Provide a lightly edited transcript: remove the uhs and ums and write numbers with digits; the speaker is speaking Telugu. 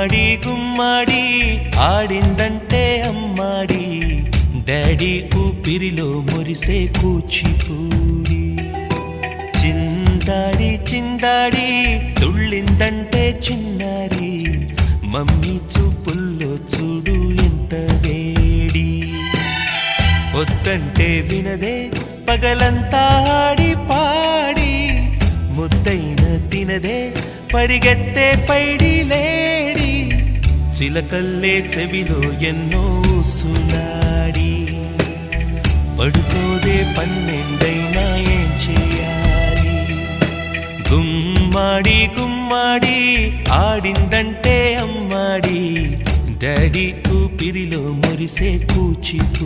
గుమ్మాడి గుమ్మాడి ఆడిందంటే అమ్మాడి డాడీ ఊపిరిలో మురిసే కూచిపూడి చిందాడి చిందాడి తుళ్ళిందంటే చిన్నారి మమ్మీ చూపుల్లో చూడు ఎంత వేడి వద్దంటే వినదే పగలంతా ఆడి పాడి ముద్దైన తినదే పరిగెత్తే పైడి లేడి చిలకల్లే చెవిలో ఎన్నో సులాడి పడుకోదే పన్నెండైనా ఏం చేయాలి గుమ్మాడి గుమ్మాడి ఆడిందంటే అమ్మాడి డాడీ ఊపిరిలో మురిసే కూచిపూడి